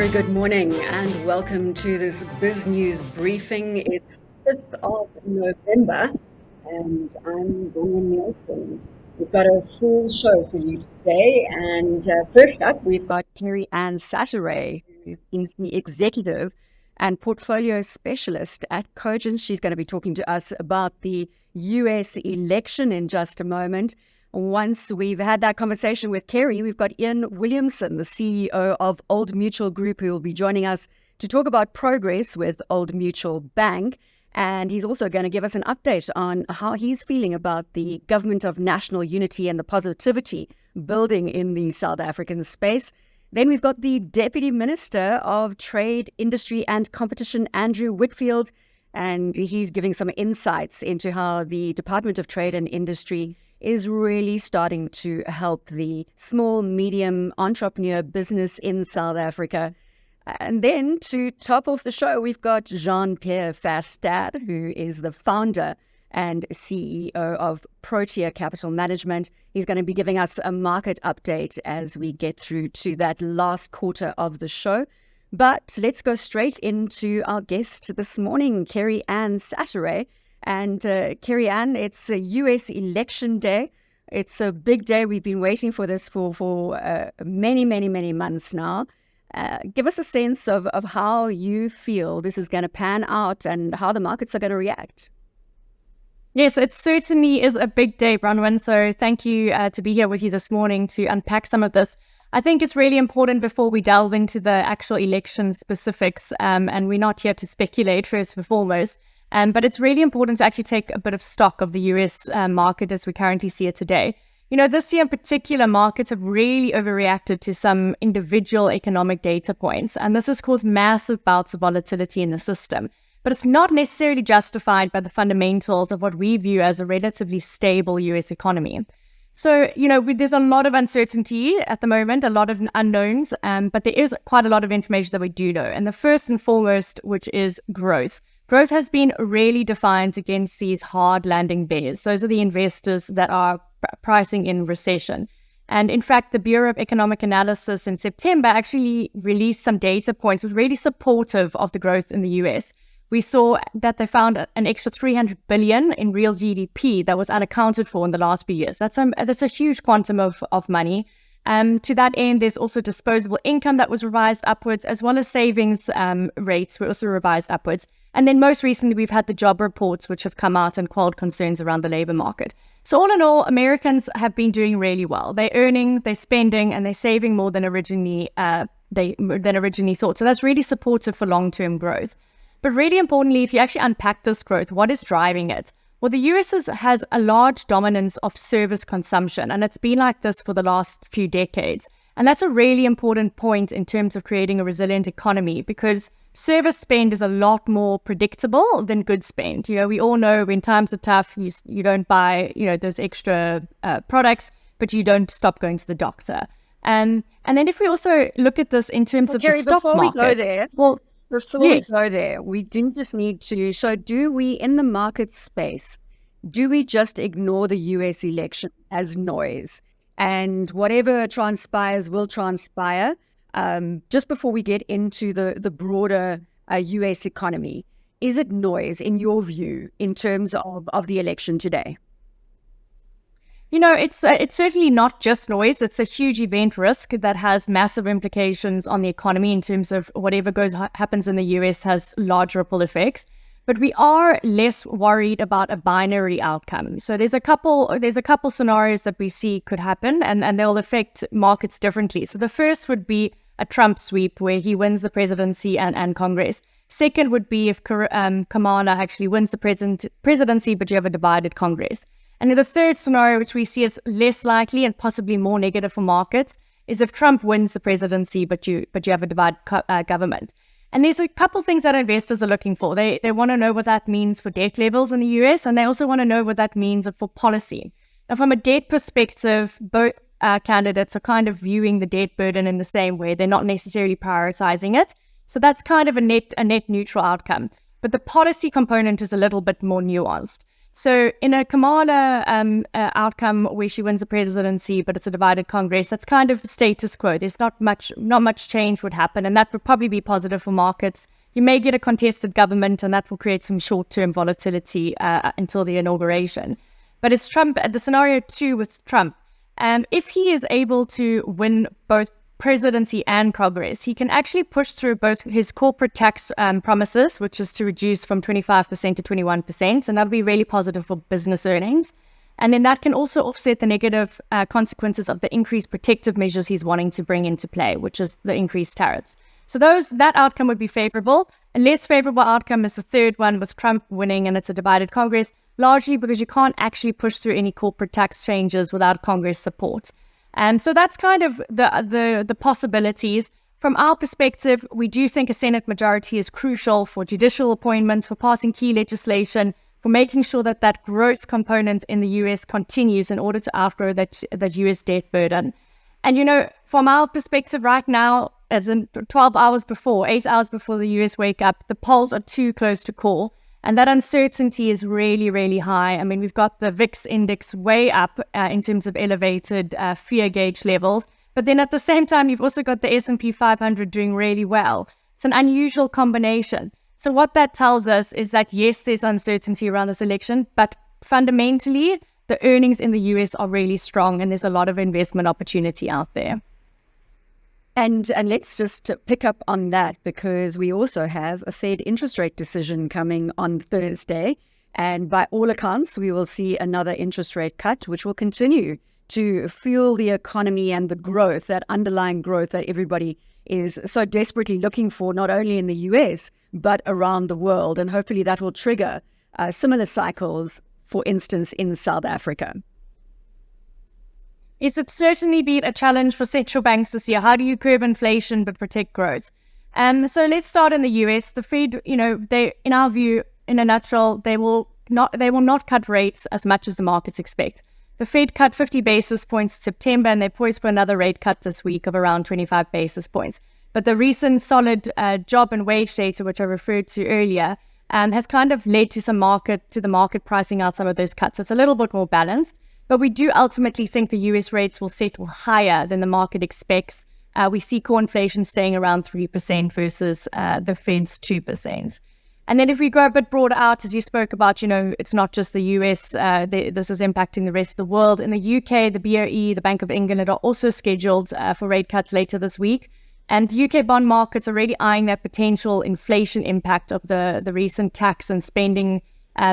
very good morning and welcome to this BizNews Briefing. It's 5th of November and I'm Bronwyn Nielsen. We've got a full show for you today, and first up we've got Kerri-Ann Sattary, who is the executive and portfolio specialist at Cogence. She's going to be talking to us about the US election in just a moment. Once we've had that conversation with Kerri, we've got Iain Williamson, the CEO of Old Mutual Group, who will be joining us to talk about progress with Old Mutual Bank. And he's also going to give us an update on how he's feeling about the Government of National Unity and the positivity building in the South African space. Then we've got the Deputy Minister of Trade, Industry and Competition, Andrew Whitfield, and he's giving some insights into how the Department of Trade and Industry is really starting to help the small, medium entrepreneur business in South Africa. And then to top off the show, we've got Jean-Pierre Verster, who is the founder and CEO of Protea Capital Management. He's going to be giving us a market update as we get through to that last quarter of the show. But let's go straight into our guest this morning, Kerri-Ann Sattary. And Kerri-Ann, it's a US election day. It's a big day. We've been waiting for this for many months now. Give us a sense of how you feel this is going to pan out and how the markets are going to react. Yes, it certainly is a big day, Bronwyn. So thank you to be here with you this morning to unpack some of this. I think it's really important before we delve into the actual election specifics, and we're not here to speculate first and foremost, but it's really important to actually take a bit of stock of the US market as we currently see it today. You know, this year in particular, markets have really overreacted to some individual economic data points, and this has caused massive bouts of volatility in the system. But it's not necessarily justified by the fundamentals of what we view as a relatively stable US economy. So, you know, there's a lot of uncertainty at the moment, a lot of unknowns, but there is quite a lot of information that we do know. And the first and foremost, which is growth. Growth has been really defined against these hard landing bears. Those are the investors that are pricing in recession. And in fact, the Bureau of Economic Analysis in September actually released some data points which were really supportive of the growth in the US. We saw that they found an extra 300 billion in real GDP that was unaccounted for in the last few years. That's a huge quantum of money. To that end, there's also disposable income that was revised upwards, as well as savings rates were also revised upwards. And then most recently, we've had the job reports, which have come out and quelled concerns around the labor market. So all in all, Americans have been doing really well. They're earning, they're spending, and they're saving more than originally thought. So that's really supportive for long-term growth. But really importantly, if you actually unpack this growth, what is driving it? Well, the US has a large dominance of service consumption, and it's been like this for the last few decades. And that's a really important point in terms of creating a resilient economy, because service spend is a lot more predictable than goods spend. You know, we all know when times are tough, you don't buy, those extra products, but you don't stop going to the doctor. And then if we also look at this in terms of Kerri, the stock market. Before we go there, we didn't just need to. So do we, in the market space, do we just ignore the US election as noise? And whatever transpires will transpire. Just before we get into the broader US economy, is it noise in your view in terms of the election today? You know, it's certainly not just noise. It's a huge event risk that has massive implications on the economy in terms of whatever happens in the US has large ripple effects. But we are less worried about a binary outcome. So there's a couple scenarios that we see could happen, and they'll affect markets differently. So the first would be a Trump sweep where he wins the presidency and Congress. Second would be if Kamala actually wins the presidency, but you have a divided Congress. And the third scenario, which we see as less likely and possibly more negative for markets, is if Trump wins the presidency, but you have a divided government. And there's a couple things that investors are looking for. They want to know what that means for debt levels in the US, and they also want to know what that means for policy. Now, from a debt perspective, both candidates are kind of viewing the debt burden in the same way. They're not necessarily prioritizing it. So that's kind of a net neutral outcome. But the policy component is a little bit more nuanced. So in a Kamala outcome where she wins the presidency, but it's a divided Congress, that's kind of status quo. There's not much change would happen, and that would probably be positive for markets. You may get a contested government, and that will create some short-term volatility until the inauguration. But it's Trump, the scenario 2 with Trump. If he is able to win both presidency and Congress, he can actually push through both his corporate tax promises, which is to reduce from 25% to 21%, and that'll be really positive for business earnings. And then that can also offset the negative consequences of the increased protective measures he's wanting to bring into play, which is the increased tariffs. So that outcome would be favorable. A less favorable outcome is the third one with Trump winning and it's a divided Congress, largely because you can't actually push through any corporate tax changes without Congress support. So that's kind of the possibilities. From our perspective, we do think a Senate majority is crucial for judicial appointments, for passing key legislation, for making sure that growth component in the US continues in order to outgrow that US debt burden. And, from our perspective right now, as in 8 hours before the US wake up, the polls are too close to call. And that uncertainty is really, really high. I mean, we've got the VIX index way up in terms of elevated fear gauge levels. But then at the same time, you've also got the S&P 500 doing really well. It's an unusual combination. So what that tells us is that, yes, there's uncertainty around this election, but fundamentally, the earnings in the US are really strong and there's a lot of investment opportunity out there. And let's just pick up on that, because we also have a Fed interest rate decision coming on Thursday. And by all accounts, we will see another interest rate cut, which will continue to fuel the economy and the growth, that underlying growth that everybody is so desperately looking for, not only in the US, but around the world. And hopefully that will trigger similar cycles, for instance, in South Africa. Yes, it's certainly been a challenge for central banks this year. How do you curb inflation but protect growth? So let's start in the US. The Fed, they, in our view, in a nutshell, they will not cut rates as much as the markets expect. The Fed cut 50 basis points in September, and they're poised for another rate cut this week of around 25 basis points. But the recent solid job and wage data, which I referred to earlier, has kind of led to the market pricing out some of those cuts. So it's a little bit more balanced. But we do ultimately think the US rates will settle higher than the market expects. We see core inflation staying around 3% versus the Fed's 2%. And then if we go a bit broader out, as you spoke about, it's not just the US. This is impacting the rest of the world. In the UK, the BOE, the Bank of England, are also scheduled for rate cuts later this week. And the UK bond markets are really eyeing that potential inflation impact of the recent tax and spending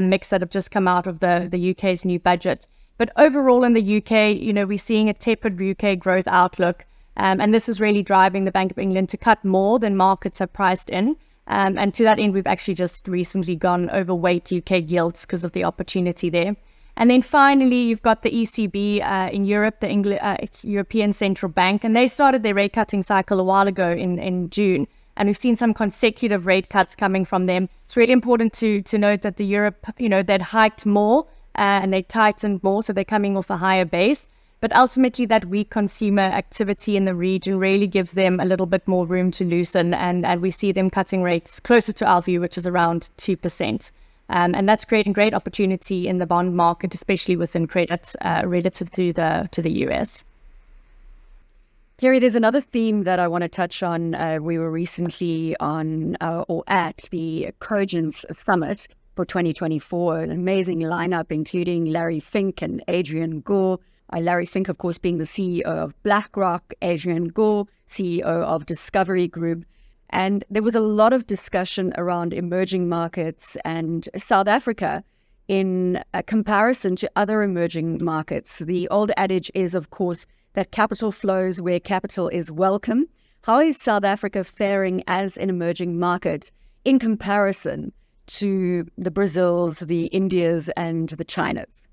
mix that have just come out of the UK's new budget. But overall in the UK, we're seeing a tepid UK growth outlook. And this is really driving the Bank of England to cut more than markets have priced in. And to that end, we've actually just recently gone overweight UK gilts because of the opportunity there. And then finally, you've got the ECB in Europe, the European Central Bank, and they started their rate cutting cycle a while ago in June. And we've seen some consecutive rate cuts coming from them. It's really important to note that the Europe, they'd hiked more and they tightened more, so they're coming off a higher base. But ultimately, that weak consumer activity in the region really gives them a little bit more room to loosen, and we see them cutting rates closer to our view, which is around 2%. And that's creating great opportunity in the bond market, especially within credit relative to the US. Kerri, there's another theme that I want to touch on. We were recently at the Cogence Summit for 2024, an amazing lineup, including Larry Fink and Adrian Gore. Larry Fink, of course, being the CEO of BlackRock, Adrian Gore, CEO of Discovery Group. And there was a lot of discussion around emerging markets and South Africa in comparison to other emerging markets. The old adage is, of course, that capital flows where capital is welcome. How is South Africa faring as an emerging market in comparison to the Brazils, the Indias, and the Chinas?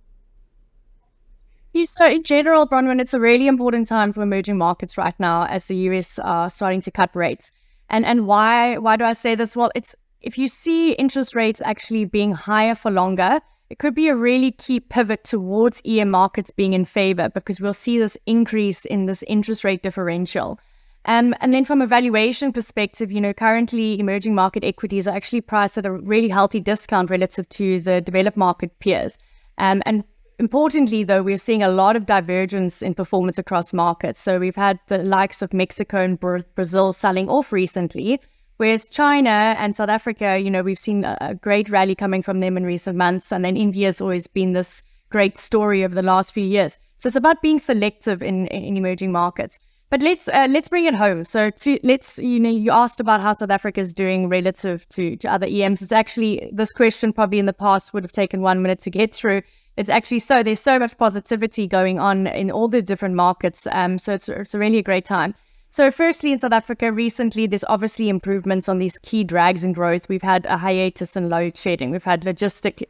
So in general, Bronwyn, it's a really important time for emerging markets right now as the US are starting to cut rates. And why do I say this? Well, it's if you see interest rates actually being higher for longer, it could be a really key pivot towards EM markets being in favor, because we'll see this increase in this interest rate differential. And then from a valuation perspective, currently emerging market equities are actually priced at a really healthy discount relative to the developed market peers. And importantly, though, we're seeing a lot of divergence in performance across markets. So we've had the likes of Mexico and Brazil selling off recently, whereas China and South Africa, we've seen a great rally coming from them in recent months. And then India's always been this great story over the last few years. So it's about being selective in emerging markets. But let's bring it home. So you asked about how South Africa is doing relative to other EMs. It's actually, this question probably in the past would have taken 1 minute to get through. It's actually there's so much positivity going on in all the different markets. So it's really a great time. So firstly, in South Africa, recently, there's obviously improvements on these key drags in growth. We've had a hiatus in load shedding. We've had logistic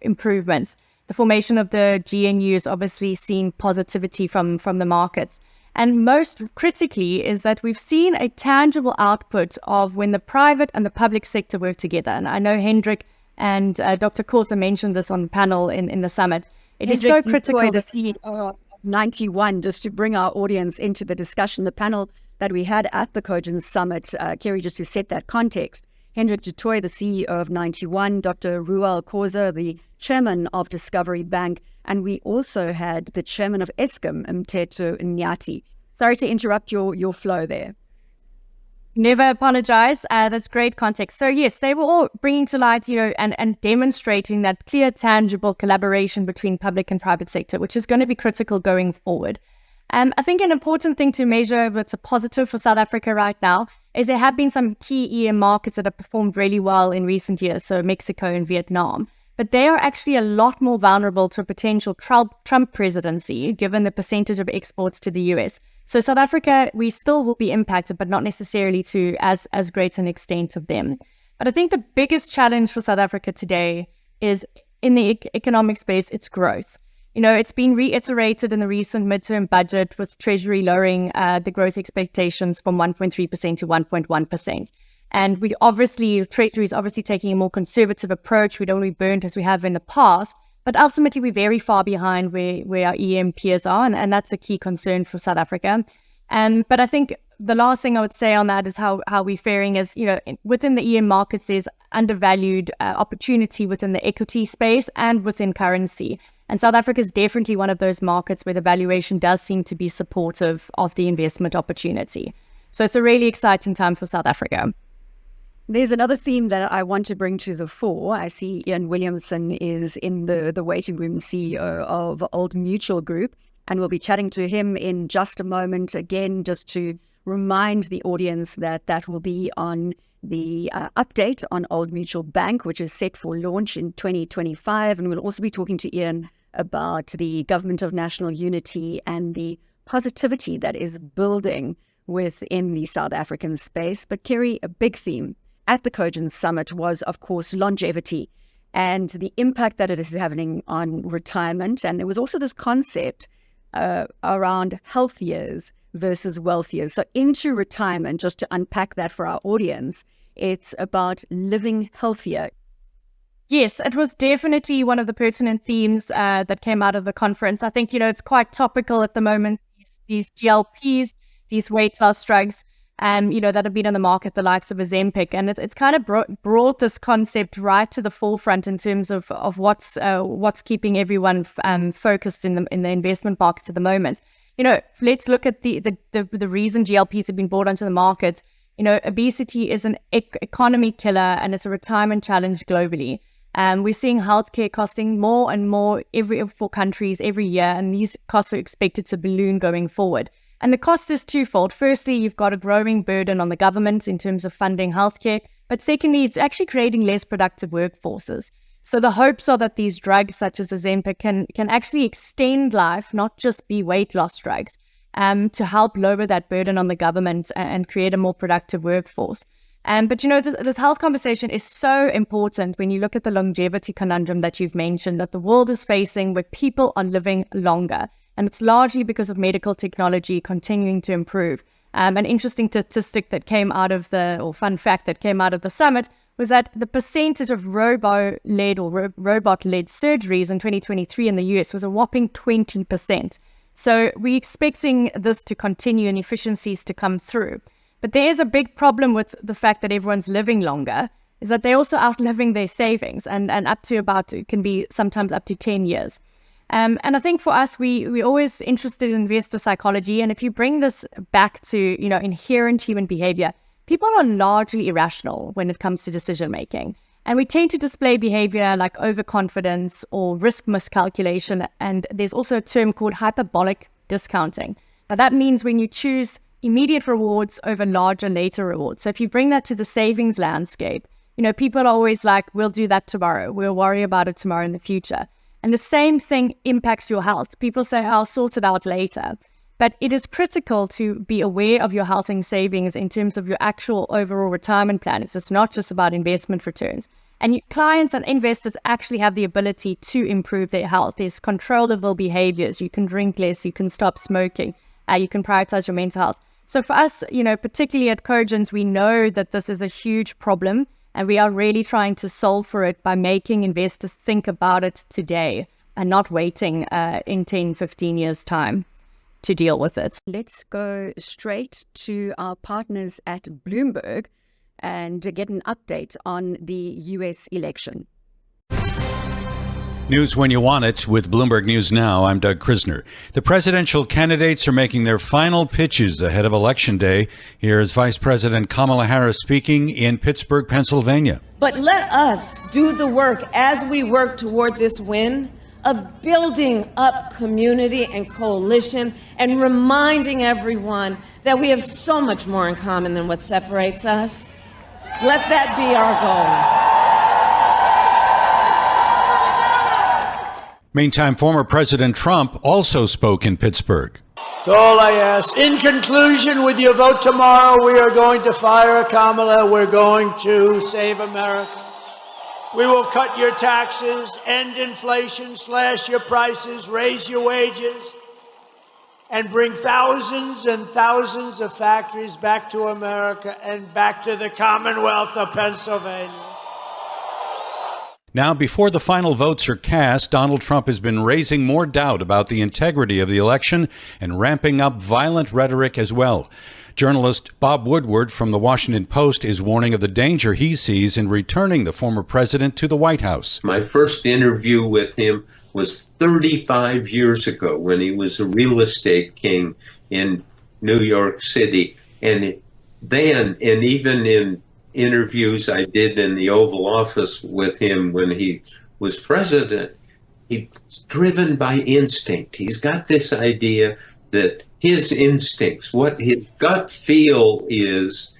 improvements. The formation of the GNU has obviously seen positivity from the markets. And most critically is that we've seen a tangible output of when the private and the public sector work together. And I know Hendrik and Dr. Corsa mentioned this on the panel in the summit. It is so critical. The CEO of 91, just to bring our audience into the discussion, the panel that we had at the Cogence Summit, Kerry, just to set that context. Hendrik du Toit, the CEO of 91, Dr. Ruan Erasmus, the chairman of Discovery Bank, and we also had the chairman of Eskom, Mteto Nyati. Sorry to interrupt your flow there. Never apologize. That's great context. So yes, they were all bringing to light, and demonstrating that clear, tangible collaboration between public and private sector, which is going to be critical going forward. I think an important thing to measure what's a positive for South Africa right now is there have been some key EM markets that have performed really well in recent years, so Mexico and Vietnam. But they are actually a lot more vulnerable to a potential Trump presidency, given the percentage of exports to the US. So South Africa, we still will be impacted, but not necessarily to as great an extent of them. But I think the biggest challenge for South Africa today is in the economic space, it's growth. It's been reiterated in the recent midterm budget with Treasury lowering the growth expectations from 1.3% to 1.1%. And Treasury is obviously taking a more conservative approach. We don't want to be burnt as we have in the past, but ultimately we're very far behind where our EM peers are, and that's a key concern for South Africa. But I think the last thing I would say on that is how we're faring is, within the EM markets, there's undervalued opportunity within the equity space and within currency. And South Africa is definitely one of those markets where the valuation does seem to be supportive of the investment opportunity. So it's a really exciting time for South Africa. There's another theme that I want to bring to the fore. I see Iain Williamson is in the waiting room, CEO of Old Mutual Group, and we'll be chatting to him in just a moment. Again, just to remind the audience that will be on the update on Old Mutual Bank, which is set for launch in 2025. And we'll also be talking to Iain about the Government of National Unity and the positivity that is building within the South African space. But Kerry, a big theme at the Cogence Summit was, of course, longevity and the impact that it is having on retirement. And there was also this concept around health years versus wealth years. So into retirement, just to unpack that for our audience, it's about living healthier. Yes, it was definitely one of the pertinent themes that came out of the conference. I think, it's quite topical at the moment, these GLPs, these weight loss drugs, that have been on the market, the likes of Ozempic. And it's kind of brought this concept right to the forefront in terms of what's keeping everyone focused in the investment markets at the moment. Let's look at the reason GLPs have been brought onto the market. Obesity is an economy killer and it's a retirement challenge globally. We're seeing healthcare costing more and more for countries every year, and these costs are expected to balloon going forward. And the cost is twofold. Firstly, you've got a growing burden on the government in terms of funding healthcare, but secondly, it's actually creating less productive workforces. So the hopes are that these drugs such as Ozempic can actually extend life, not just be weight loss drugs, to help lower that burden on the government and create a more productive workforce. But this health conversation is so important when you look at the longevity conundrum that you've mentioned, that the world is facing, where people are living longer. And it's largely because of medical technology continuing to improve. An interesting statistic that came out of fun fact that came out of the summit was that the percentage of robot-led surgeries in 2023 in the US was a whopping 20%. So we're expecting this to continue and efficiencies to come through. But there is a big problem with the fact that everyone's living longer, is that they're also outliving their savings and up to about, it can be sometimes up to 10 years. And I think for us, we're always interested in investor psychology. And if you bring this back to, inherent human behavior, people are largely irrational when it comes to decision making. And we tend to display behavior like overconfidence or risk miscalculation. And there's also a term called hyperbolic discounting. Now, that means when you choose immediate rewards over larger later rewards. So if you bring that to the savings landscape, people are always like, we'll do that tomorrow. We'll worry about it tomorrow in the future. And the same thing impacts your health. People say, I'll sort it out later. But it is critical to be aware of your health and savings in terms of your actual overall retirement plan. It's not just about investment returns. And clients and investors actually have the ability to improve their health. There's controllable behaviors. You can drink less. You can stop smoking. You can prioritize your mental health. So for us, particularly at Cogence, we know that this is a huge problem. And we are really trying to solve for it by making investors think about it today and not waiting in 10, 15 years' time to deal with it. Let's go straight to our partners at Bloomberg and get an update on the US election. News when you want it with Bloomberg News Now. I'm Doug Krisner. The presidential candidates are making their final pitches ahead of Election Day. Here's Vice President Kamala Harris speaking in Pittsburgh, Pennsylvania. But let us do the work as we work toward this win of building up community and coalition and reminding everyone that we have so much more in common than what separates us. Let that be our goal. Meantime, former President Trump also spoke in Pittsburgh. That's all I ask. In conclusion, with your vote tomorrow, we are going to fire Kamala. We're going to save America. We will cut your taxes, end inflation, slash your prices, raise your wages, and bring thousands and thousands of factories back to America and back to the Commonwealth of Pennsylvania. Now, before the final votes are cast, Donald Trump has been raising more doubt about the integrity of the election and ramping up violent rhetoric as well. Journalist Bob Woodward from the Washington Post is warning of the danger he sees in returning the former president to the White House. My first interview with him was 35 years ago when he was a real estate king in New York City. And then, and even in interviews I did in the Oval Office with him when he was president, he's driven by instinct. He's got this idea that his instincts, what his gut feel is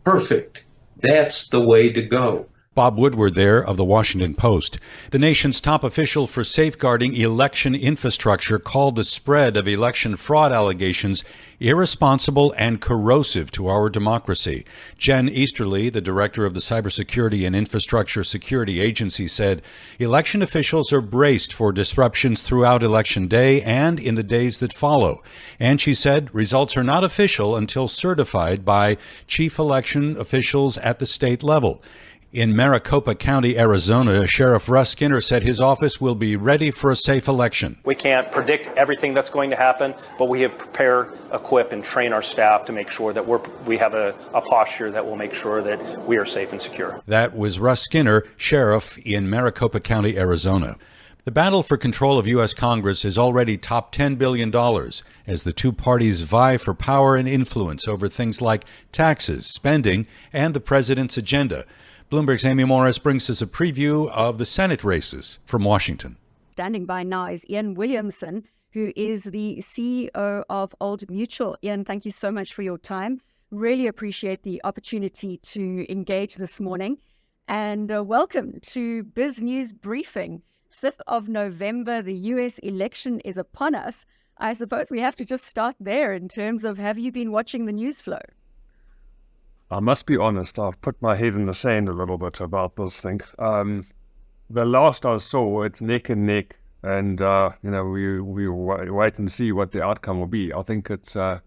perfect. That's the way to go. Bob Woodward there of the Washington Post. The nation's top official for safeguarding election infrastructure called the spread of election fraud allegations irresponsible and corrosive to our democracy. Jen Easterly, the director of the Cybersecurity and Infrastructure Security Agency, said election officials are braced for disruptions throughout Election Day and in the days that follow. And she said results are not official until certified by chief election officials at the state level. In Maricopa County, Arizona, Sheriff Russ Skinner said his office will be ready for a safe election. We can't predict everything that's going to happen, but we have prepare, equip, and train our staff to make sure that we have a posture that will make sure that we are safe and secure. That was Russ Skinner, sheriff in Maricopa County, Arizona. The battle for control of U.S. Congress has already topped $10 billion as the two parties vie for power and influence over things like taxes, spending, and the president's agenda. Bloomberg's Amy Morris brings us a preview of the Senate races from Washington. Standing by now is Iain Williamson, who is the CEO of Old Mutual. Iain, thank you so much for your time. Really appreciate the opportunity to engage this morning. And welcome to BizNews Briefing. 5th of November, the US election is upon us. I suppose we have to just start there in terms of, have you been watching the news flow? I must be honest, I've put my head in the sand a little bit about this thing. The last I saw, it's neck and neck, and we wait and see what the outcome will be. I think it's the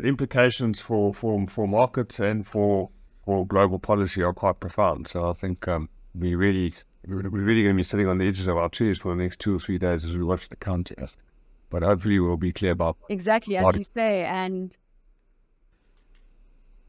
implications for markets and for global policy are quite profound. So I think we really we're really going to be sitting on the edges of our chairs for the next 2 or 3 days as we watch the contest. But hopefully we'll be clear about exactly as you say, and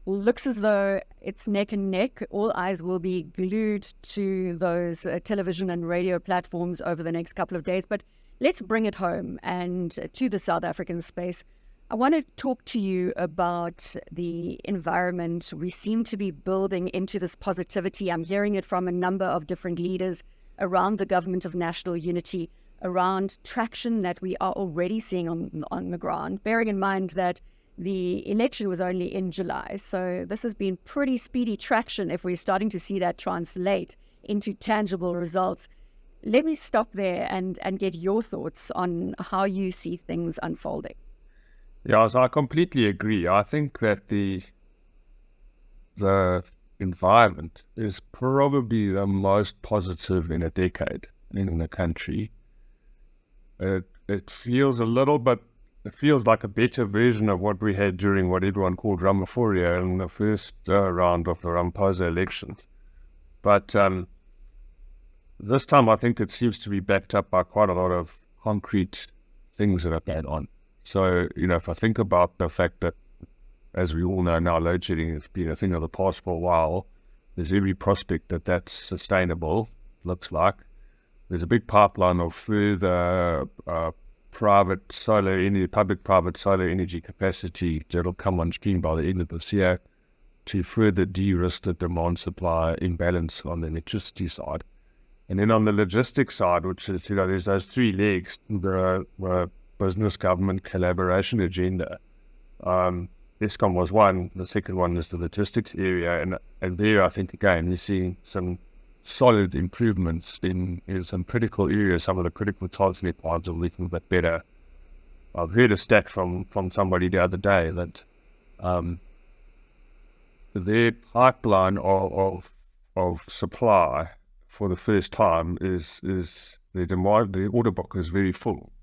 looks as though it's neck and neck. All eyes will be glued to those television and radio platforms over the next couple of days. But let's bring it home and to the South African space. I want to talk to you about the environment. We seem to be building into this positivity. I'm hearing it from a number of different leaders around the government of national unity, around traction that we are already seeing on the ground, bearing in mind that the election was only in July. So this has been pretty speedy traction if we're starting to see that translate into tangible results. Let me stop there and get your thoughts on how you see things unfolding. Yeah, so I completely agree. I think that the environment is probably the most positive in a decade in the country. It feels a little bit, it feels like a better version of what we had during what everyone called Ramaphoria in the first round of the Ramaphosa elections. But this time I think it seems to be backed up by quite a lot of concrete things that are going on. So, if I think about the fact that, as we all know now, load shedding has been a thing of the past for a while, there's every prospect that that's sustainable, looks like. There's a big pipeline of further public-private solar energy capacity that'll come on stream by the end of this year to further de-risk the demand-supply imbalance on the electricity side. And then on the logistics side, which is, there's those 3 legs, the business government collaboration agenda. Eskom was one, the second one is the logistics area, and there I think again you're seeing some solid improvements in some critical areas. Some of the critical transnet parts are looking a bit better. I've heard a stat from somebody the other day that their pipeline of supply for the first time is the demand, the order book is very full.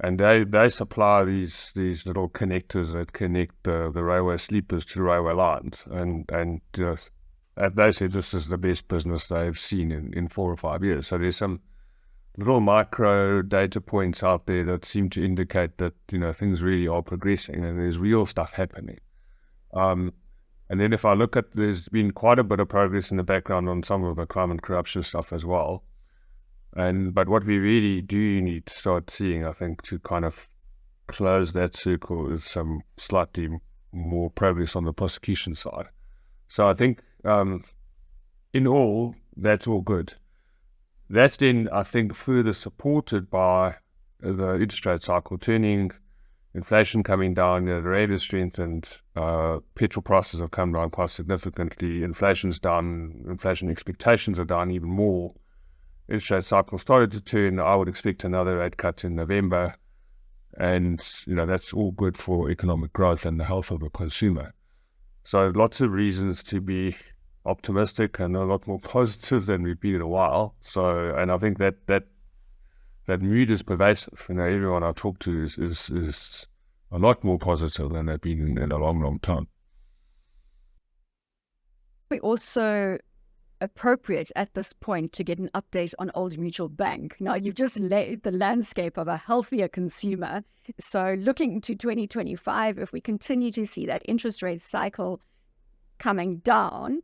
And they supply these little connectors that connect the railway sleepers to railway lines. And they say this is the best business they've seen in 4 or 5 years. So there's some little micro data points out there that seem to indicate that, things really are progressing and there's real stuff happening. And then if I look at, there's been quite a bit of progress in the background on some of the climate corruption stuff as well. But what we really do need to start seeing, I think, to kind of close that circle is some slightly more progress on the prosecution side. So I think in all, that's all good. That's then, I think, further supported by the interest rate cycle turning, inflation coming down, the rate has strengthened, petrol prices have come down quite significantly, inflation's down, inflation expectations are down even more. Interest rate cycle started to turn. I would expect another rate cut in November, and that's all good for economic growth and the health of the consumer. So lots of reasons to be optimistic and a lot more positive than we've been in a while. So, and I think that mood is pervasive. Everyone I talk to is a lot more positive than they've been in a long, long time. We also appropriate at this point to get an update on Old Mutual Bank. Now, you've just laid the landscape of a healthier consumer. So looking to 2025, if we continue to see that interest rate cycle coming down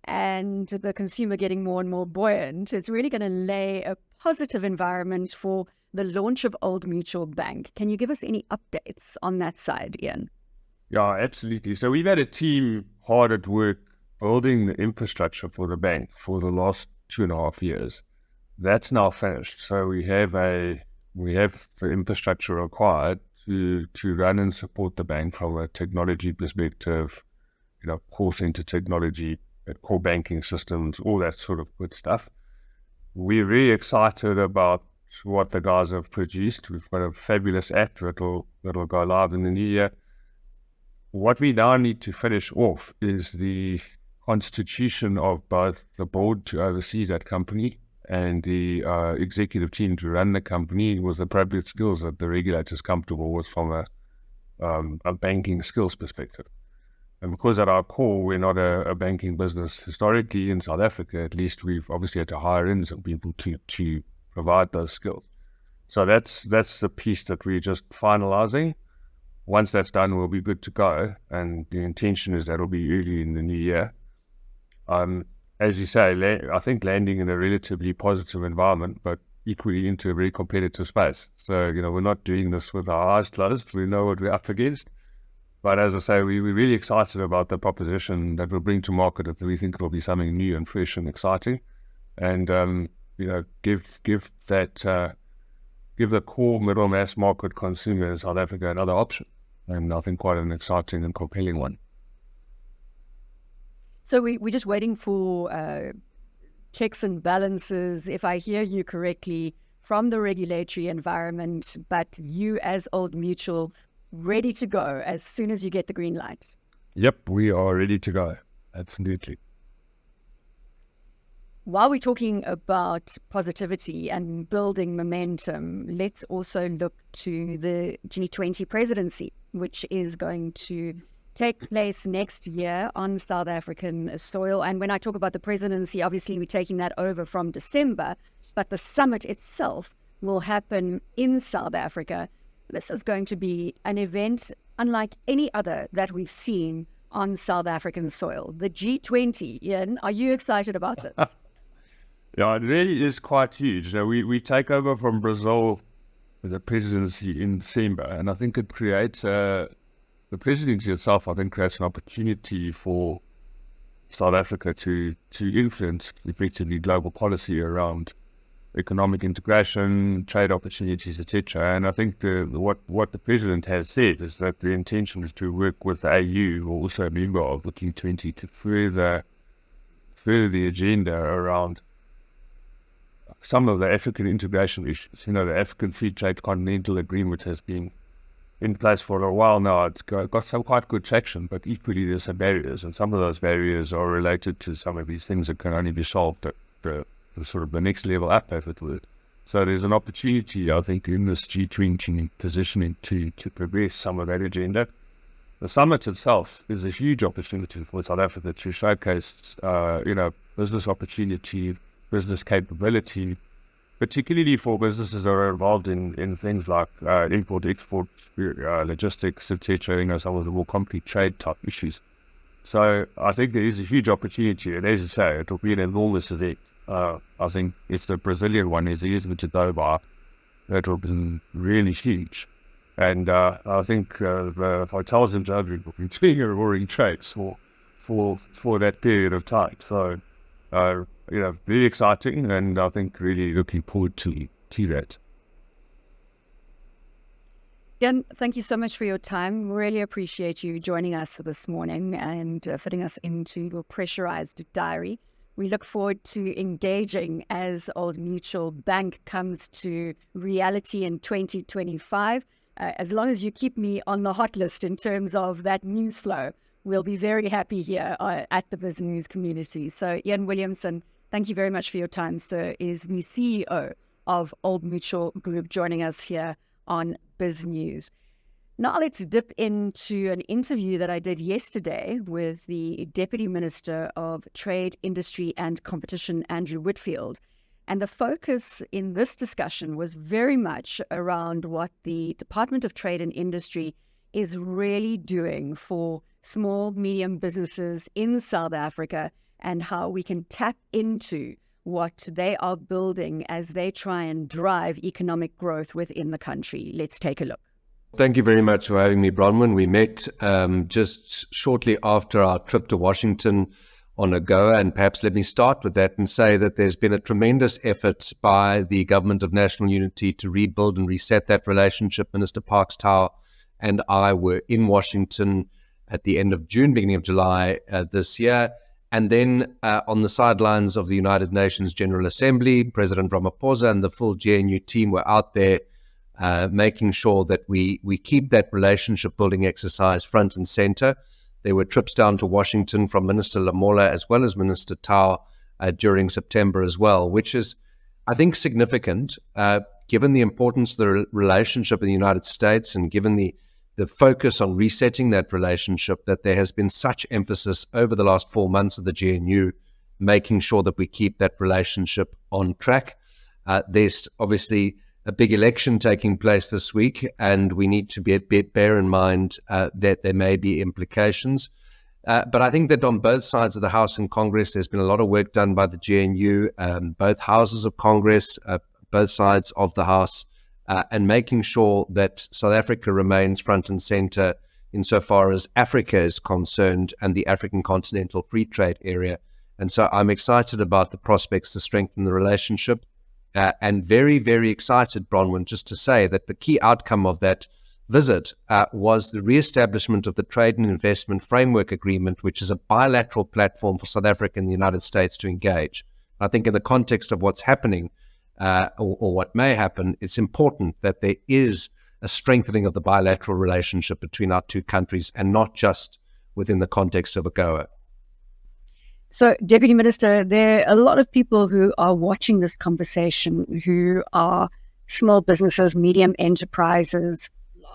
and the consumer getting more and more buoyant, it's really going to lay a positive environment for the launch of Old Mutual Bank. Can you give us any updates on that side, Iain? Yeah, absolutely. So we've had a team hard at work building the infrastructure for the bank for the last 2.5 years. That's now finished. So we have the infrastructure required to run and support the bank from a technology perspective, call center technology, core banking systems, all that sort of good stuff. We're really excited about what the guys have produced. We've got a fabulous app that'll go live in the new year. What we now need to finish off is the constitution of both the board to oversee that company and the executive team to run the company with appropriate skills that the regulator is comfortable with from a banking skills perspective. And because at our core, we're not a banking business historically in South Africa, at least we've obviously had to hire in some people to provide those skills. So that's the piece that we're just finalizing. Once that's done, we'll be good to go. And the intention is that'll be early in the new year. As you say, I think landing in a relatively positive environment, but equally into a very competitive space. So, we're not doing this with our eyes closed. We know what we're up against. But as I say, we're really excited about the proposition that we'll bring to market. That we think it will be something new and fresh and exciting, and give the core middle mass market consumer in South Africa another option, and I think quite an exciting and compelling one. So we're just waiting for checks and balances, if I hear you correctly, from the regulatory environment, but you as Old Mutual ready to go as soon as you get the green light. Yep, we are ready to go. Absolutely. While we're talking about positivity and building momentum, let's also look to the G20 presidency, which is going to take place next year on South African soil. And when I talk about the presidency, obviously we're taking that over from December, but the summit itself will happen in South Africa. This is going to be an event unlike any other that we've seen on South African soil. The G20, Iain, are you excited about this? Yeah, it really is quite huge. We take over from Brazil with the presidency in December, and I think it creates the presidency itself, I think, creates an opportunity for South Africa to influence effectively global policy around economic integration, trade opportunities, etc. And I think what the president has said is that the intention is to work with the AU, or also a member of the G20, to further the agenda around some of the African integration issues. The African Free Trade Continental Agreement has been in place for a while now. It's got some quite good traction, but equally there's some barriers, and some of those barriers are related to some of these things that can only be solved at the sort of the next level up, if it were. So there's an opportunity, I think, in this G20 positioning to progress some of that agenda. The summit itself is a huge opportunity for South Africa to showcase, business opportunity, business capability, particularly for businesses that are involved in things like import, export, logistics, etc. Some of the more complex trade type issues. So I think there is a huge opportunity, and as you say, it will be an enormous event. I think if the Brazilian one is easy to go by, that will be really huge. And I think the hotels in Joburg will be doing a roaring trades for that period of time. So, very exciting, and I think really looking forward to that. Iain, thank you so much for your time. Really appreciate you joining us this morning and fitting us into your pressurized diary. We look forward to engaging as Old Mutual Bank comes to reality in 2025. As long as you keep me on the hot list in terms of that news flow, we'll be very happy here at the BizNews community. So Iain Williamson, thank you very much for your time, sir, is the CEO of Old Mutual Group, joining us here on BizNews. Now let's dip into an interview that I did yesterday with the Deputy Minister of Trade, Industry and Competition, Andrew Whitfield. And the focus in this discussion was very much around what the Department of Trade and Industry is really doing for small, medium businesses in South Africa, and how we can tap into what they are building as they try and drive economic growth within the country. Let's take a look. Thank you very much for having me, Bronwyn. We met just shortly after our trip to Washington on AGOA, and perhaps let me start with that and say that there's been a tremendous effort by the Government of National Unity to rebuild and reset that relationship. Minister Parks-Tau and I were in Washington at the end of June, beginning of July this year. And then on the sidelines of the United Nations General Assembly, President Ramaphosa and the full GNU team were out there making sure that we keep that relationship building exercise front and center. There were trips down to Washington from Minister Lamola as well as Minister Tau during September as well, which is, I think, significant given the importance of the relationship in the United States and given the the focus on resetting that relationship, that there has been such emphasis over the last 4 months of the GNU, making sure that we keep that relationship on track. There's obviously a big election taking place this week, and we need to bear in mind that there may be implications. But I think that on both sides of the House and Congress, there's been a lot of work done by the GNU, both houses of Congress, both sides of the House, and making sure that South Africa remains front and center insofar as Africa is concerned and the African Continental Free Trade Area. And so I'm excited about the prospects to strengthen the relationship, and very, very excited, Bronwyn, just to say that the key outcome of that visit was the reestablishment of the Trade and Investment Framework Agreement, which is a bilateral platform for South Africa and the United States to engage. I think in the context of what's happening, or what may happen, it's important that there is a strengthening of the bilateral relationship between our two countries and not just within the context of AGOA. So, Deputy Minister, there are a lot of people who are watching this conversation who are small businesses, medium enterprises,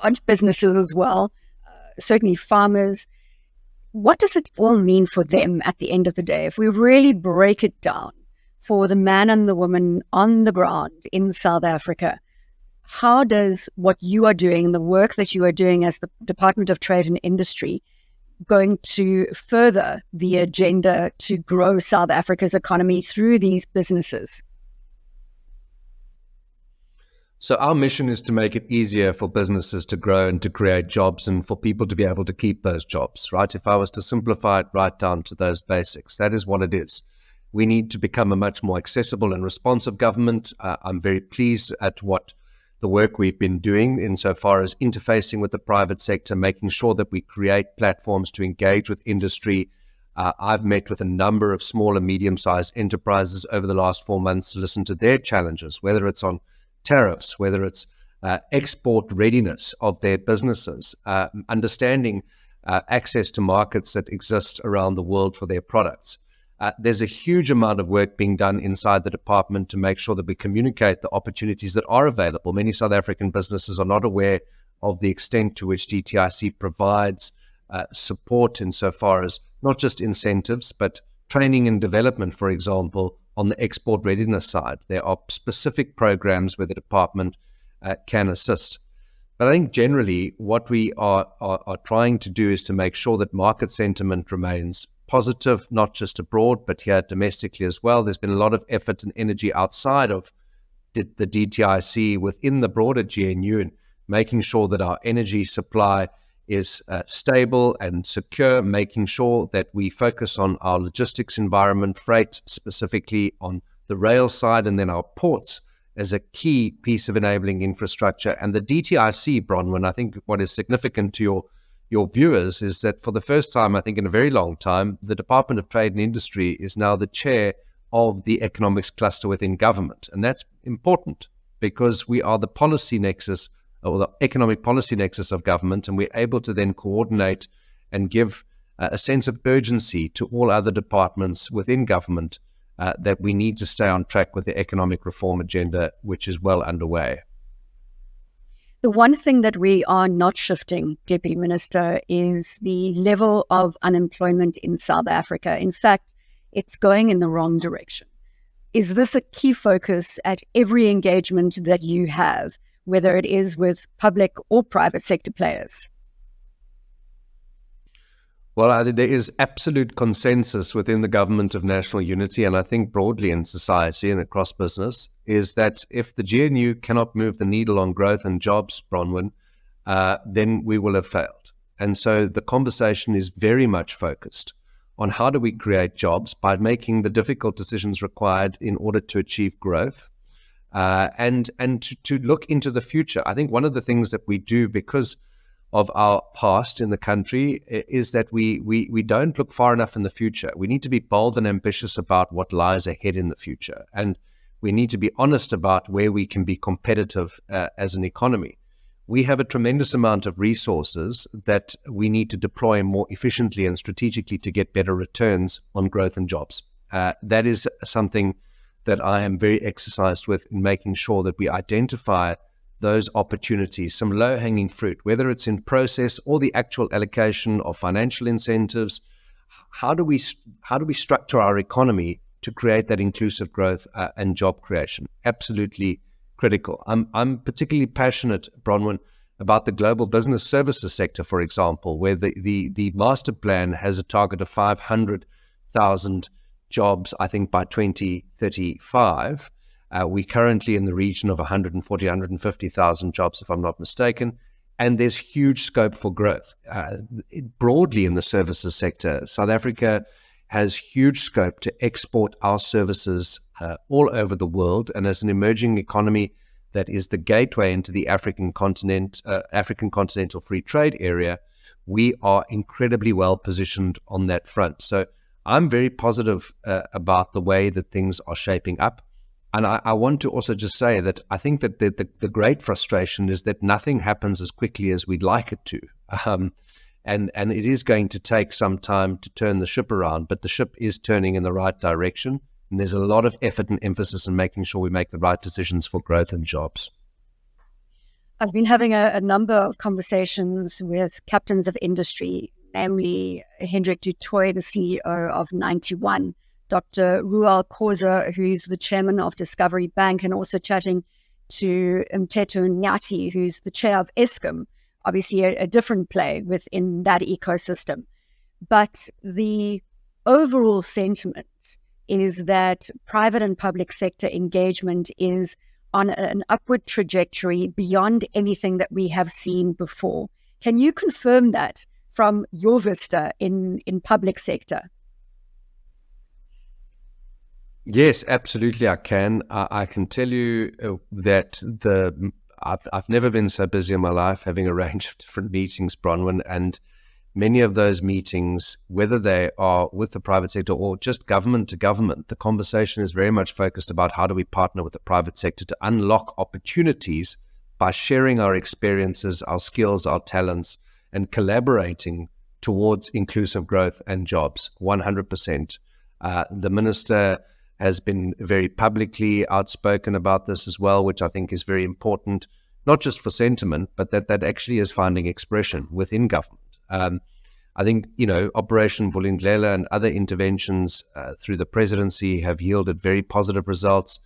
large businesses as well, certainly farmers. What does it all mean for them at the end of the day? If we really break it down, for the man and the woman on the ground in South Africa, how does what you are doing, the work that you are doing as the Department of Trade and Industry, going to further the agenda to grow South Africa's economy through these businesses? So our mission is to make it easier for businesses to grow and to create jobs and for people to be able to keep those jobs, right? If I was to simplify it right down to those basics, that is what it is. We need to become a much more accessible and responsive government. I'm very pleased at what the work we've been doing insofar as interfacing with the private sector, making sure that we create platforms to engage with industry. I've met with a number of small and medium-sized enterprises over the last 4 months to listen to their challenges, whether it's on tariffs, whether it's export readiness of their businesses, understanding access to markets that exist around the world for their products. There's a huge amount of work being done inside the department to make sure that we communicate the opportunities that are available. Many South African businesses are not aware of the extent to which DTIC provides support insofar as not just incentives, but training and development, for example, on the export readiness side. There are specific programs where the department can assist. But I think generally what we are trying to do is to make sure that market sentiment remains positive, not just abroad, but here domestically as well. There's been a lot of effort and energy outside of the DTIC within the broader GNU and making sure that our energy supply is stable and secure, making sure that we focus on our logistics environment, freight specifically on the rail side, and then our ports as a key piece of enabling infrastructure. And the DTIC, Bronwyn, I think what is significant to your viewers is that for the first time, I think in a very long time, the Department of Trade and Industry is now the chair of the economics cluster within government. And that's important because we are the policy nexus or the economic policy nexus of government, and we're able to then coordinate and give a sense of urgency to all other departments within government that we need to stay on track with the economic reform agenda, which is well underway. The one thing that we are not shifting, Deputy Minister, is the level of unemployment in South Africa. In fact, it's going in the wrong direction. Is this a key focus at every engagement that you have, whether it is with public or private sector players? Well, there is absolute consensus within the government of national unity, and I think broadly in society and across business, is that if the GNU cannot move the needle on growth and jobs, Bronwyn, then we will have failed. And so the conversation is very much focused on how do we create jobs by making the difficult decisions required in order to achieve growth and to look into the future. I think one of the things that we do because of our past in the country is that we don't look far enough in the future. We need to be bold and ambitious about what lies ahead in the future. And we need to be honest about where we can be competitive as an economy. We have a tremendous amount of resources that we need to deploy more efficiently and strategically to get better returns on growth and jobs. That is something that I am very exercised with in making sure that we identify those opportunities, some low-hanging fruit, whether it's in process or the actual allocation of financial incentives. How do we structure our economy to create that inclusive growth and job creation? Absolutely critical. I'm particularly passionate, Bronwyn, about the global business services sector, for example, where the master plan has a target of 500,000 jobs, I think, by 2035. We're currently in the region of 140, 150,000 jobs, if I'm not mistaken. And there's huge scope for growth. Broadly in the services sector, South Africa has huge scope to export our services all over the world. And as an emerging economy that is the gateway into the African continental free trade area, we are incredibly well positioned on that front. So I'm very positive about the way that things are shaping up. And I want to also just say that I think that the great frustration is that nothing happens as quickly as we'd like it to. And it is going to take some time to turn the ship around, but the ship is turning in the right direction. And there's a lot of effort and emphasis in making sure we make the right decisions for growth and jobs. I've been having a number of conversations with captains of industry, namely Hendrik du Toit, the CEO of 91, Dr. Ruan Erasmus, who's the chairman of Discovery Bank, and also chatting to Mteto Nyati, who's the chair of Eskom, obviously a different play within that ecosystem. But the overall sentiment is that private and public sector engagement is on an upward trajectory beyond anything that we have seen before. Can you confirm that from your vista in public sector? Yes, absolutely, I can. I can tell you that I've never been so busy in my life, having arranged different meetings, Bronwyn, and many of those meetings, whether they are with the private sector or just government to government, the conversation is very much focused about how do we partner with the private sector to unlock opportunities by sharing our experiences, our skills, our talents, and collaborating towards inclusive growth and jobs, 100%. The minister has been very publicly outspoken about this as well, which I think is very important, not just for sentiment, but that actually is finding expression within government. I think, Operation Vulindlela and other interventions through the presidency have yielded very positive results.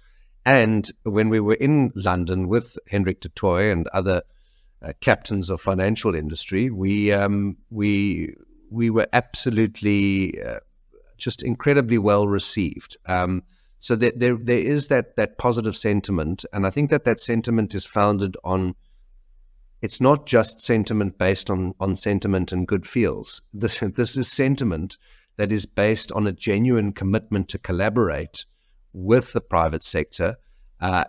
And when we were in London with Hendrik du Toit and other captains of financial industry, we were absolutely just incredibly well received. So there is that positive sentiment, and I think that sentiment is founded on. It's not just sentiment based on sentiment and good feels. This is sentiment that is based on a genuine commitment to collaborate with the private sector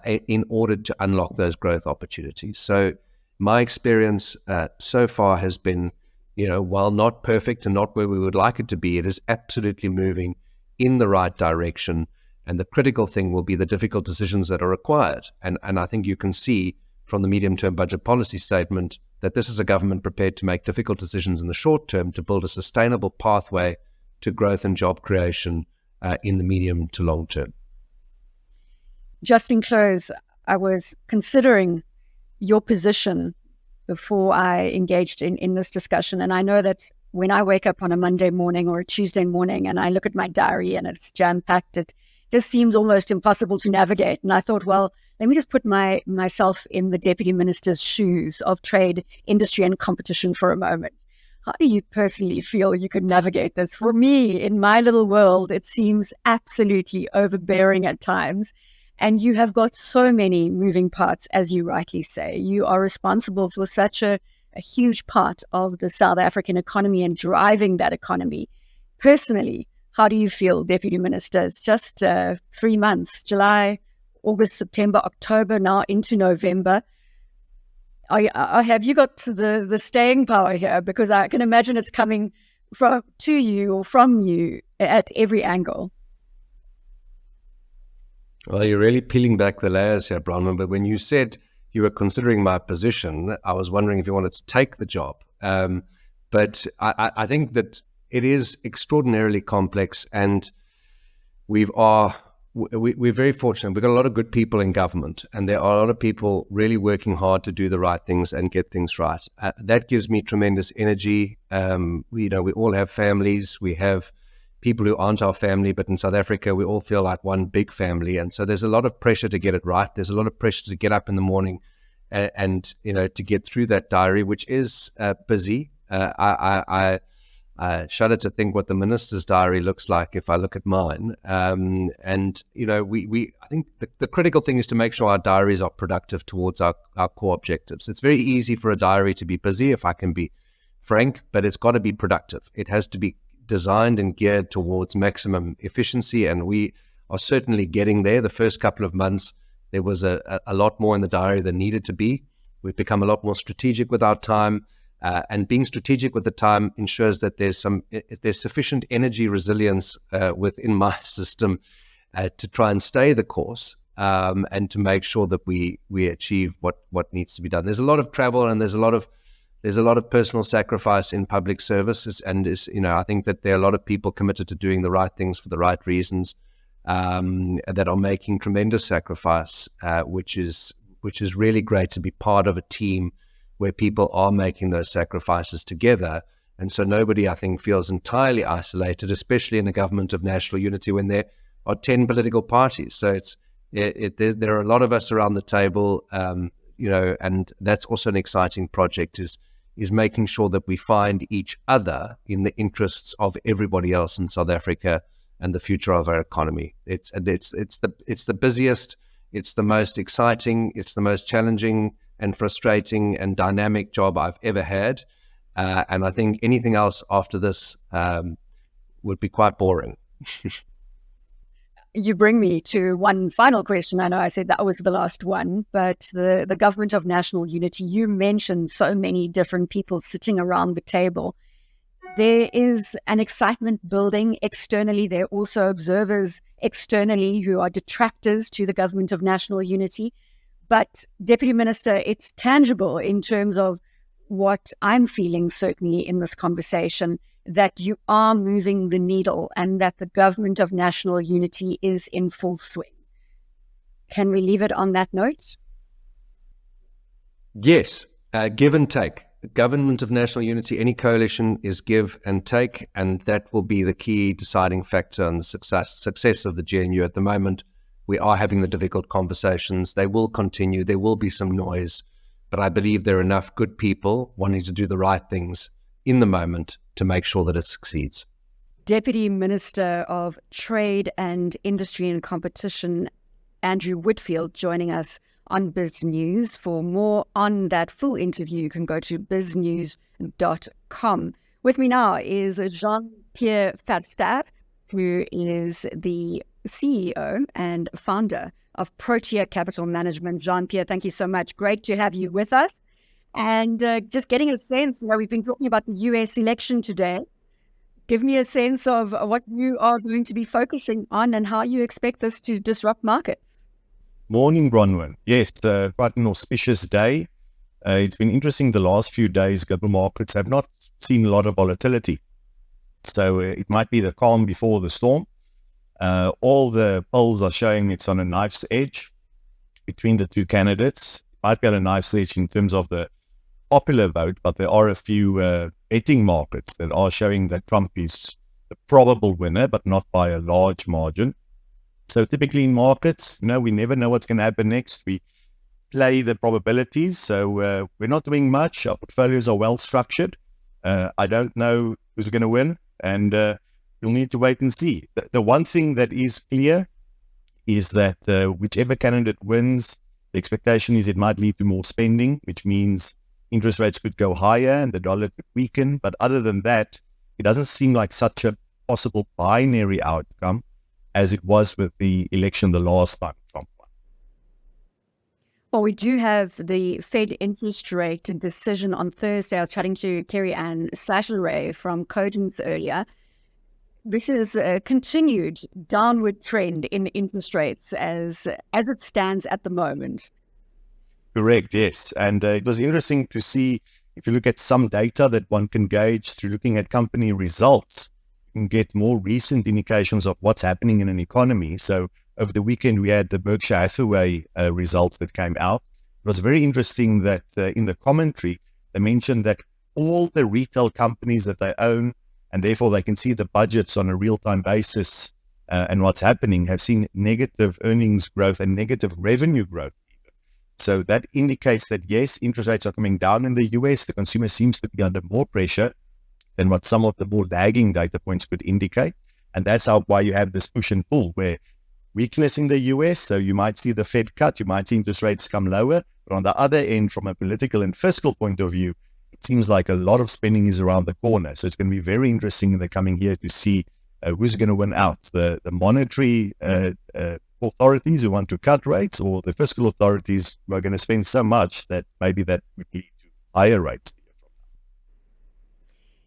in order to unlock those growth opportunities. So my experience so far has been, while not perfect and not where we would like it to be, it is absolutely moving in the right direction. And the critical thing will be the difficult decisions that are required. And I think you can see from the medium-term budget policy statement that this is a government prepared to make difficult decisions in the short term to build a sustainable pathway to growth and job creation in the medium to long term. Just in close, I was considering your position before I engaged in this discussion. And I know that when I wake up on a Monday morning or a Tuesday morning and I look at my diary and it's jam-packed, it just seems almost impossible to navigate. And I thought, well, let me just put myself in the Deputy Minister's shoes of trade, industry and competition for a moment. How do you personally feel you could navigate this? For me, in my little world, it seems absolutely overbearing at times. And you have got so many moving parts, as you rightly say. You are responsible for such a huge part of the South African economy and driving that economy. Personally, how do you feel, Deputy Minister? It's just 3 months, July, August, September, October, now into November. Have you got the staying power here? Because I can imagine it's coming to you or from you at every angle. Well, you're really peeling back the layers here, Bronwyn. But when you said you were considering my position, I was wondering if you wanted to take the job. But I think that it is extraordinarily complex, and we are we're very fortunate. We've got a lot of good people in government, and there are a lot of people really working hard to do the right things and get things right. That gives me tremendous energy. We all have families. We have people who aren't our family, but in South Africa, we all feel like one big family. And so there's a lot of pressure to get it right. There's a lot of pressure to get up in the morning and to get through that diary, which is busy. I shudder to think what the minister's diary looks like if I look at mine. I think the critical thing is to make sure our diaries are productive towards our core objectives. It's very easy for a diary to be busy, if I can be frank, but it's got to be productive. It has to be designed and geared towards maximum efficiency, and we are certainly getting there. The first couple of months, there was a lot more in the diary than needed to be. We've become a lot more strategic with our time. And being strategic with the time ensures that there's sufficient energy resilience within my system to try and stay the course and to make sure that we achieve what needs to be done. There's a lot of travel and there's a lot of personal sacrifice in public services, and I think that there are a lot of people committed to doing the right things for the right reasons that are making tremendous sacrifice, which is really great to be part of a team where people are making those sacrifices together. And so nobody, I think, feels entirely isolated, especially in a government of national unity when there are 10 political parties. So there are a lot of us around the table, and that's also an exciting project, is making sure that we find each other in the interests of everybody else in South Africa and the future of our economy. It's the busiest, it's the most exciting, it's the most challenging and frustrating and dynamic job I've ever had. And I think anything else after this would be quite boring. You bring me to one final question. I know I said that was the last one, but the Government of National Unity, you mentioned so many different people sitting around the table. There is an excitement building externally. There are also observers externally who are detractors to the Government of National Unity. But Deputy Minister, it's tangible in terms of what I'm feeling certainly in this conversation, that you are moving the needle and that the Government of National Unity is in full swing. Can we leave it on that note? Yes, give and take. The Government of National Unity, any coalition, is give and take, and that will be the key deciding factor on the success of the GNU. At the moment, we are having the difficult conversations. They will continue. There will be some noise, but I believe there are enough good people wanting to do the right things in the moment to make sure that it succeeds. Deputy Minister of Trade and Industry and Competition, Andrew Whitfield, joining us on BizNews. For more on that full interview, you can go to biznews.com. With me now is Jean-Pierre Verster, who is the CEO and founder of Protea Capital Management. Jean-Pierre, thank you so much. Great to have you with us. And just getting a sense, we've been talking about the US election today. Give me a sense of what you are going to be focusing on and how you expect this to disrupt markets. Morning, Bronwyn. Yes, quite an auspicious day. It's been interesting the last few days. Global markets have not seen a lot of volatility. So it might be the calm before the storm. All the polls are showing it's on a knife's edge between the two candidates. It might be on a knife's edge in terms of the popular vote, but there are a few betting markets that are showing that Trump is the probable winner, but not by a large margin. So typically in markets, we never know what's going to happen next. We play the probabilities. So we're not doing much. Our portfolios are well structured. I don't know who's going to win, and you'll need to wait and see. The one thing that is clear is that whichever candidate wins, the expectation is it might lead to more spending, which means interest rates could go higher and the dollar could weaken. But other than that, it doesn't seem like such a possible binary outcome as it was with the election the last time Trump won. Well, we do have the Fed interest rate decision on Thursday. I was chatting to Kerri-Ann Sattary from Cogence earlier. This is a continued downward trend in interest rates as it stands at the moment. Correct, yes. And it was interesting to see, if you look at some data that one can gauge through looking at company results, you can get more recent indications of what's happening in an economy. So over the weekend, we had the Berkshire Hathaway results that came out. It was very interesting that in the commentary, they mentioned that all the retail companies that they own, and therefore they can see the budgets on a real-time basis and what's happening, have seen negative earnings growth and negative revenue growth. So that indicates that, yes, interest rates are coming down in the US. The consumer seems to be under more pressure than what some of the more lagging data points could indicate. And that's why you have this push and pull, where weakness in the US, so you might see the Fed cut, you might see interest rates come lower. But on the other end, from a political and fiscal point of view, it seems like a lot of spending is around the corner. So it's going to be very interesting in the coming year to see who's going to win out, the monetary authorities who want to cut rates, or the fiscal authorities who are going to spend so much that maybe that would lead to higher rates.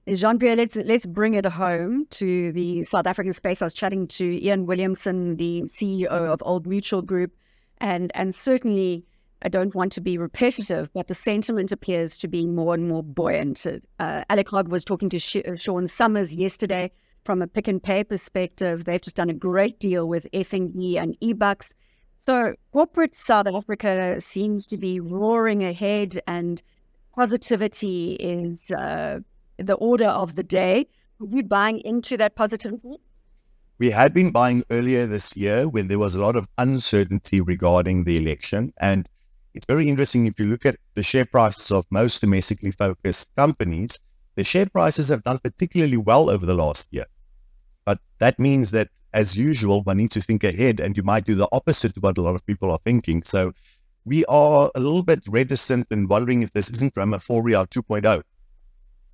Jean-Pierre, let's bring it home to the South African space. I was chatting to Iain Williamson, the CEO of Old Mutual Group, and certainly I don't want to be repetitive, but the sentiment appears to be more and more buoyant. Alec Hogg was talking to Sean Summers yesterday. From a Pick and Pay perspective, they've just done a great deal with FNE and eBucks. So corporate South Africa seems to be roaring ahead, and positivity is the order of the day. Are you buying into that positivity? We had been buying earlier this year when there was a lot of uncertainty regarding the election. And it's very interesting if you look at the share prices of most domestically focused companies, the share prices have done particularly well over the last year. But that means that, as usual, one needs to think ahead, and you might do the opposite to what a lot of people are thinking. So we are a little bit reticent and wondering if this isn't Ramaphoria 2.0,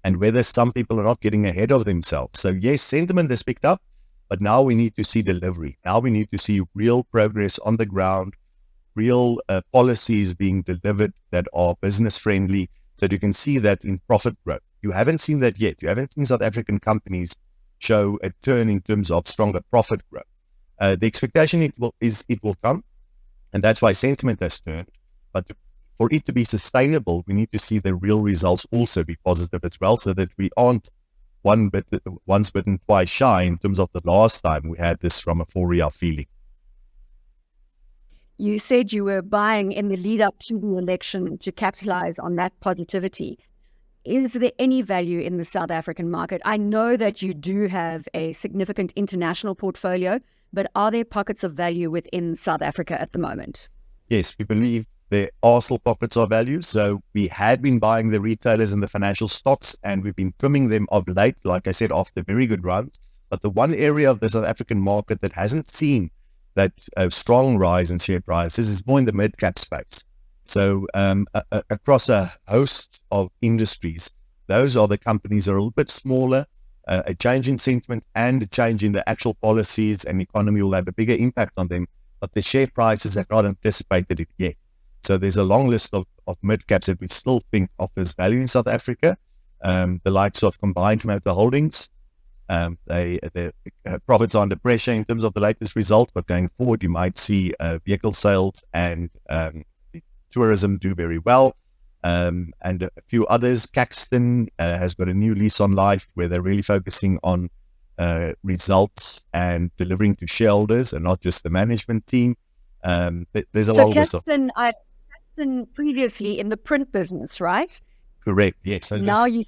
and whether some people are not getting ahead of themselves. So yes, sentiment has picked up, but now we need to see delivery. Now we need to see real progress on the ground, real policies being delivered that are business friendly, so that you can see that in profit growth. You haven't seen that yet. You haven't seen South African companies show a turn in terms of stronger profit growth. The expectation it will come, and that's why sentiment has turned. But for it to be sustainable, we need to see the real results also be positive as well, so that we aren't once bitten, twice shy in terms of the last time we had this Ramaphoria feeling. You said you were buying in the lead up to the election to capitalize on that positivity. Is there any value in the South African market? I know that you do have a significant international portfolio, but are there pockets of value within South Africa at the moment? Yes, we believe there are still pockets of value. So we had been buying the retailers and the financial stocks, and we've been trimming them of late, like I said, after very good runs. But the one area of the South African market that hasn't seen that strong rise in share prices is more in the mid-cap space. So across a host of industries, those are the companies that are a little bit smaller. A change in sentiment and a change in the actual policies and economy will have a bigger impact on them, but the share prices have not anticipated it yet. So there's a long list of mid-caps that we still think offers value in South Africa. The likes of Combined Motor Holdings, the profits are under pressure in terms of the latest result, but going forward, you might see vehicle sales and tourism do very well, and a few others. Caxton has got a new lease on life where they're really focusing on results and delivering to shareholders and not just the management team. There's a long list. Caxton previously in the print business, right? Correct, yes. So now you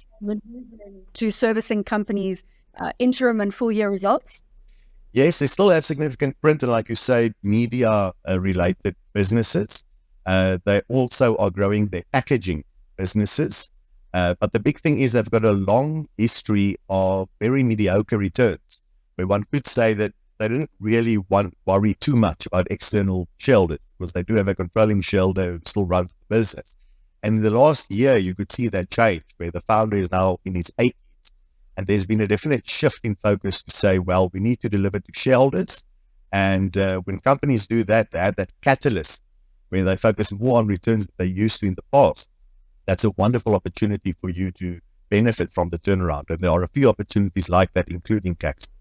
to servicing companies' interim and full year results? Yes, they still have significant print and, like you say, media-related businesses. They also are growing their packaging businesses. But the big thing is they've got a long history of very mediocre returns, where one could say that they didn't really worry too much about external shareholders, because they do have a controlling shareholder who still runs the business. And in the last year, you could see that change, where the founder is now in his 80s. And there's been a definite shift in focus to say, well, we need to deliver to shareholders. And when companies do that, they have that catalyst where they focus more on returns than they used to in the past. That's a wonderful opportunity for you to benefit from the turnaround. And there are a few opportunities like that, including Caxton.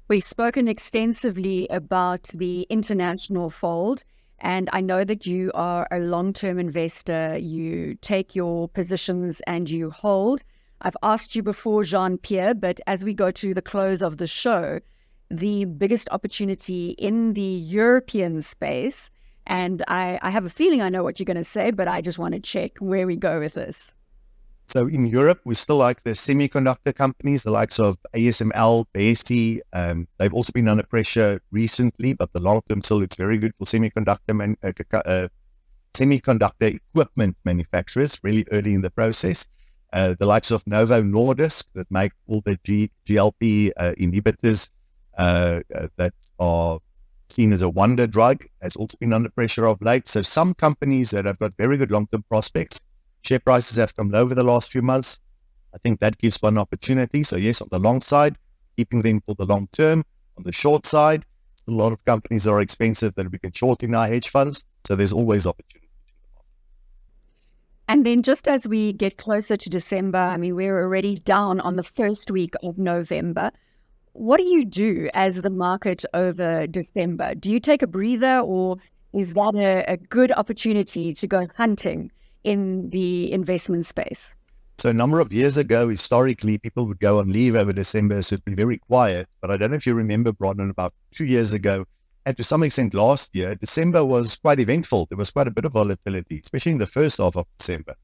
We've spoken extensively about the international fold, and I know that you are a long-term investor. You take your positions and you hold. I've asked you before, Jean-Pierre, but as we go to the close of the show, the biggest opportunity in the European space? And I have a feeling I know what you're going to say, but I just want to check where we go with this. So in Europe, we still like the semiconductor companies, the likes of ASML, BST. They've also been under pressure recently, but the long term still looks very good for semiconductor equipment manufacturers, really early in the process. The likes of Novo Nordisk that make all the GLP inhibitors that are seen as a wonder drug has also been under pressure of late. So some companies that have got very good long-term prospects, share prices have come low over the last few months. I think that gives one opportunity. So yes, on the long side, keeping them for the long term. On the short side, a lot of companies are expensive that we can short in our hedge funds. So there's always opportunity. And then just as we get closer to December, I mean, we're already down on the first week of November. What do you do as the market over December? Do you take a breather, or is that a good opportunity to go hunting in the investment space? So a number of years ago, historically, people would go on leave over December, so it'd be very quiet. But I don't know if you remember, Bronwyn, about 2 years ago, and to some extent last year, December was quite eventful. There was quite a bit of volatility, especially in the first half of December.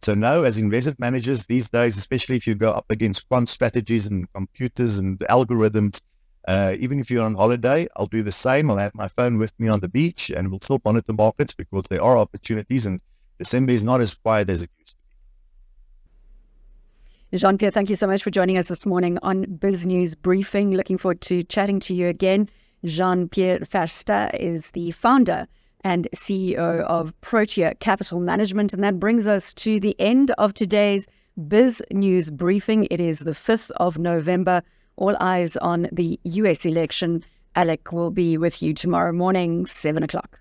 So now, as investment managers these days, especially if you go up against quant strategies and computers and algorithms, even if you're on holiday, I'll do the same. I'll have my phone with me on the beach, and we'll still monitor markets because there are opportunities, and December is not as quiet as it used to be. Jean-Pierre, thank you so much for joining us this morning on BizNews Briefing. Looking forward to chatting to you again. Jean-Pierre Verster is the founder and CEO of Protea Capital Management. And that brings us to the end of today's BizNews Briefing. It is the 5th of November. All eyes on the US election. Alec will be with you tomorrow morning, 7 o'clock.